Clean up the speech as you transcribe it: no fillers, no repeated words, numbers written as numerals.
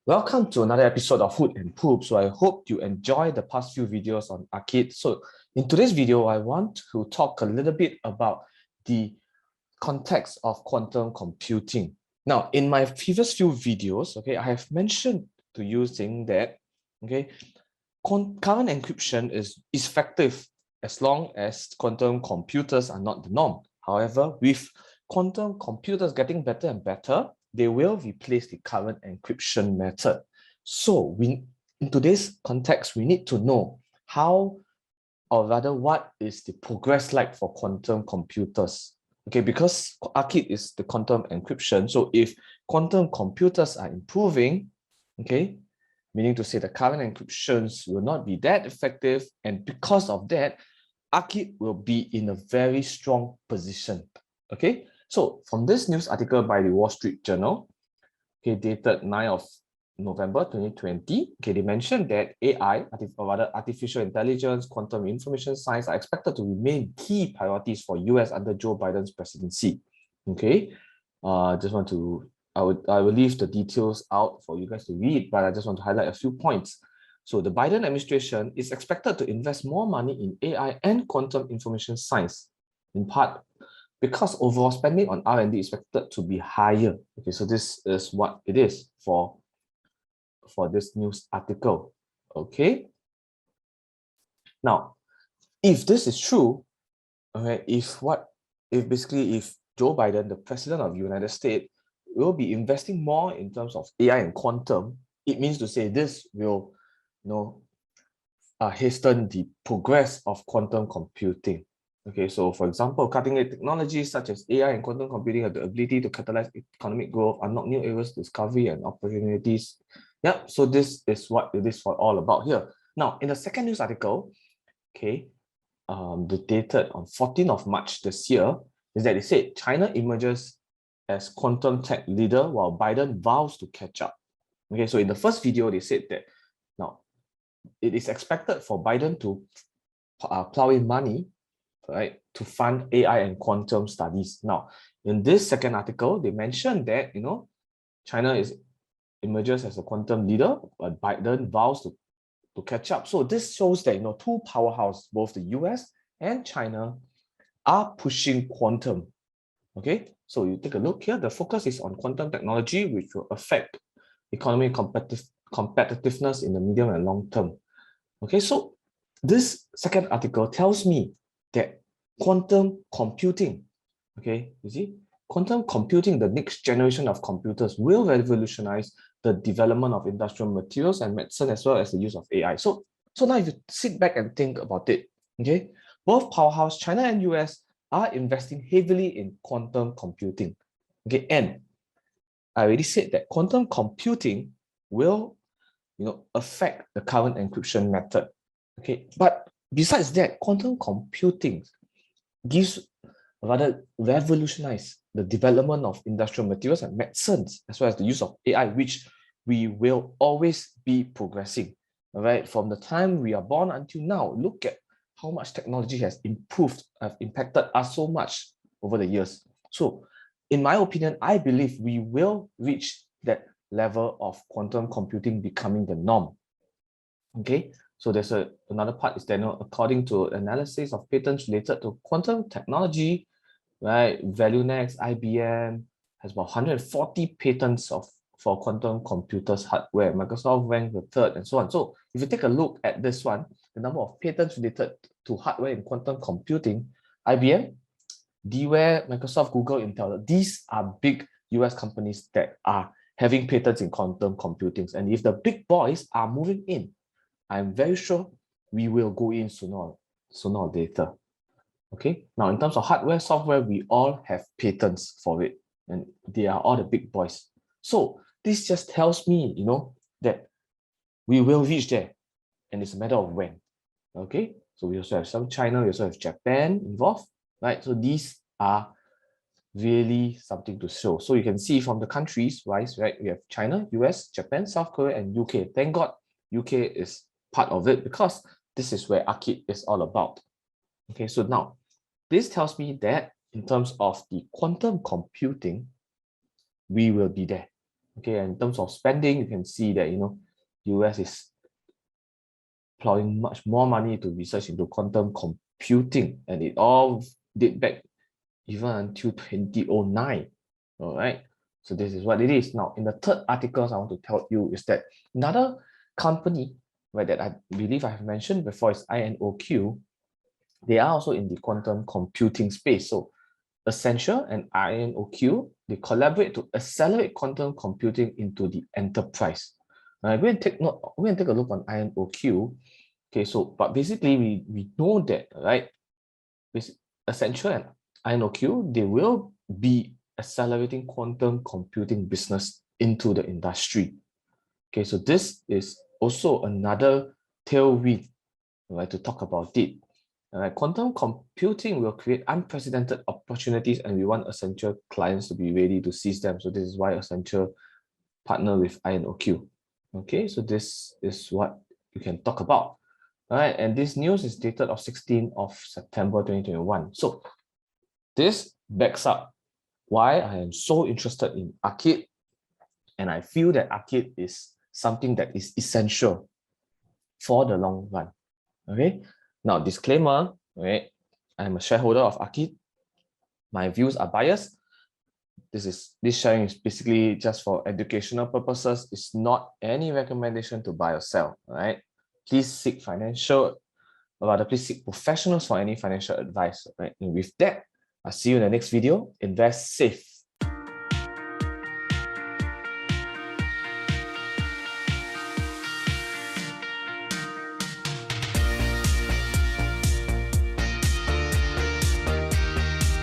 Welcome to another episode of Hoot and Poop. So I hope you enjoy the past few videos on Arqit. So in today's video, I want to talk a little bit about the context of quantum computing. Now, in my previous few videos, I have mentioned to you saying that, current encryption is effective as long as quantum computers are not the norm. However, with quantum computers getting better and better, they will replace the current encryption method. So in today's context, we need to know how, or rather what is the progress like for quantum computers. Okay, because Arqit is the quantum encryption. So if quantum computers are improving, meaning to say the current encryptions will not be that effective, and because of that, Arqit will be in a very strong position. Okay, so from this news article by the Wall Street Journal, dated 9 of November 2020, they mentioned that AI, or rather artificial intelligence, quantum information science, are expected to remain key priorities for US under Joe Biden's presidency. I will leave the details out for you guys to read, but I just want to highlight a few points. So the Biden administration is expected to invest more money in AI and quantum information science, in part because overall spending on R&D is expected to be higher. Okay, so this is what it is for this news article. Okay. Now, if this is true, if Joe Biden, the president of the United States, will be investing more in terms of AI and quantum, it means to say this will, hasten the progress of quantum computing. Okay, so for example, cutting-edge technologies such as AI and quantum computing have the ability to catalyze economic growth, unlock new areas of discovery and opportunities. Yeah, so this is what it is all about here. Now, in the second news article, dated on 14th of March this year, is that they said China emerges as quantum tech leader while Biden vows to catch up. Okay, so in the first video, they said that now it is expected for Biden to plow in money, right, to fund AI and quantum studies. Now, in this second article, they mentioned that China emerges as a quantum leader, but Biden vows to catch up. So this shows that two powerhouses, both the US and China, are pushing quantum. Okay, so you take a look here. The focus is on quantum technology, which will affect economic competitiveness in the medium and long term. Okay, so this second article tells me that quantum computing, quantum computing, the next generation of computers, will revolutionize the development of industrial materials and medicine, as well as the use of AI. So now if you sit back and think about it, both powerhouse, China and US, are investing heavily in quantum computing. And I already said that quantum computing will affect the current encryption method. But besides that, quantum computing revolutionize the development of industrial materials and medicines, as well as the use of AI, which we will always be progressing. All right, from the time we are born until now, look at how much technology has impacted us so much over the years. So, in my opinion, I believe we will reach that level of quantum computing becoming the norm. So there's another part is that according to analysis of patents related to quantum technology, right, ValueNext, IBM has about 140 patents for quantum computers hardware. Microsoft ranked the third, and so on. So if you take a look at this one, the number of patents related to hardware in quantum computing, IBM, Dware, Microsoft, Google, Intel, these are big US companies that are having patents in quantum computing. And if the big boys are moving in, I'm very sure we will go in sooner or later. Okay, now in terms of hardware, software, we all have patents for it, and they are all the big boys. So this just tells me, that we will reach there, and it's a matter of when. Okay, so we also have some China, we also have Japan involved, right? So these are really something to show. So you can see from the countries wise, right? We have China, US, Japan, South Korea, and UK. Thank God UK is part of it, because this is where Arqit is all about. Okay, so now this tells me that in terms of the quantum computing, we will be there. Okay, and in terms of spending, you can see that US is plowing much more money to research into quantum computing, and it all date back even until 2009. All right, so this is what it is. Now, in the third articles I want to tell you is that another company, right, that I believe I have mentioned before is INOQ. They are also in the quantum computing space. So Accenture and INOQ, they collaborate to accelerate quantum computing into the enterprise. Go and take a look on INOQ. Okay, so but basically we know that, right? Accenture and INOQ, they will be accelerating quantum computing business into the industry. Okay, so this is also another tailwind, right, to talk about it. Quantum computing will create unprecedented opportunities, and we want Accenture clients to be ready to seize them. So this is why Accenture partner with INOQ. Okay, so this is what you can talk about. All right, and this news is dated of 16th of September 2021. So this backs up why I am so interested in Arqit, and I feel that Arqit is something that is essential for the long run. Okay, now disclaimer, right? I'm a shareholder of Arqit. My views are biased. This sharing is basically just for educational purposes. It's not any recommendation to buy or sell. Right? Please seek please seek professionals for any financial advice. Right? And with that, I'll see you in the next video. Invest safe.